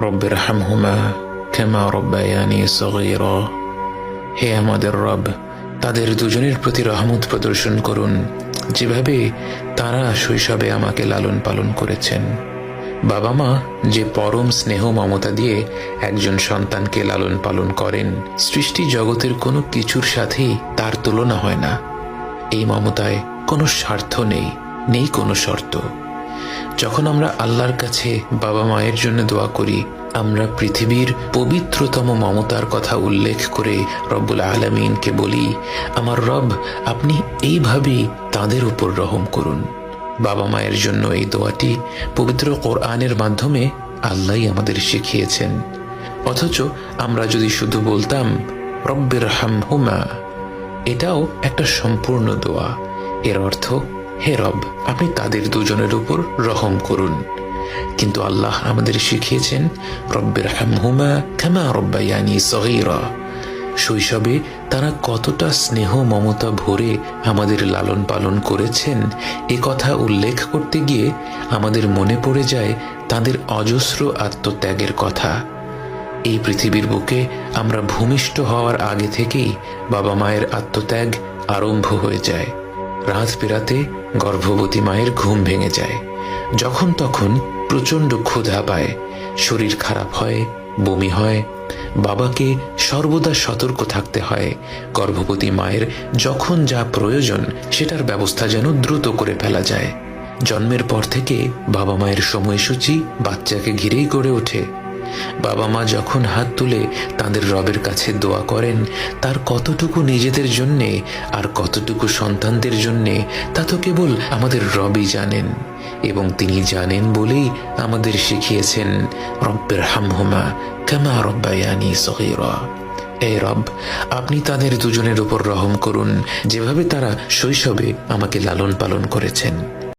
রব্বিরহামহুমা কামা রব্বায়ানি সগীরা। হে আমাদের রব, তাদের দুজনের প্রতি রহমত প্রদর্শন করুন যেভাবে তারা শৈশবে আমাকে লালন পালন করেছেন। বাবা মা যে পরম স্নেহ মমতা দিয়ে একজন সন্তানকে লালন পালন করেন, সৃষ্টি জগতের কোনো কিছুর সাথেই তার তুলনা হয় না। এই মমতায় কোনো স্বার্থ নেই, নেই কোনো শর্ত। যখন আমরা আল্লাহর কাছে বাবা মায়ের জন্য দোয়া করি, আমরা পৃথিবীর পবিত্রতম মমতার কথা উল্লেখ করে রব্বুল আলামিনকে বলি, আমার রব, আপনি এইভাবেই তাদের উপর রহম করুন। বাবা মায়ের জন্য এই দোয়াটি পবিত্র কোরআনের মাধ্যমে আল্লাহই আমাদের শিখিয়েছেন। অথচ আমরা যদি শুধু বলতাম রব্বিরহামহুমা, এটাও একটা সম্পূর্ণ দোয়া। এর অর্থ, হে রব, আপনি তাদের দুজনের উপর রহম করুন। কিন্তু আল্লাহ আমাদের শিখিয়েছেন রব্বিরহামহুমা কামা রব্বায়ানি সগীরা। শৈশবে তারা কতটা স্নেহ মমতা ভরে আমাদের লালন পালন করেছেন এ কথা উল্লেখ করতে গিয়ে আমাদের মনে পড়ে যায় তাদের অজস্র আত্মত্যাগের কথা। এই পৃথিবীর বুকে আমরা ভূমিষ্ঠ হওয়ার আগে থেকেই বাবা মায়ের আত্মত্যাগ আরম্ভ হয়ে যায়। রাত পেরাতে গর্ভবতী মায়ের ঘুম ভেঙে যায়, যখন তখন প্রচণ্ড ক্ষুধা পায়, শরীর খারাপ হয়, বমি হয়। বাবাকে সর্বদা সতর্ক থাকতে হয় গর্ভবতী মায়ের যখন যা প্রয়োজন সেটার ব্যবস্থা যেন দ্রুত করে ফেলা যায়। জন্মের পর থেকে বাবা মায়ের সময়সূচি বাচ্চাকে ঘিরেই গড়ে ওঠে। বাবা মা যখন হাত তুলে তাদের রবের কাছে দোয়া করেন, তার কতটুকু নিজেদের জন্যে আর কতটুকু সন্তানদের জন্যে তা তো কেবল আমাদের রবই জানেন। এবং তিনি জানেন বলেই আমাদের শিখিয়েছেন রব্বিরহামহুমা কামা রব্বায়ানি সগীরা। হে রব, আপনি তাদের দুজনের উপর রহম করুন যেভাবে তারা শৈশবে আমাকে লালন পালন করেছেন।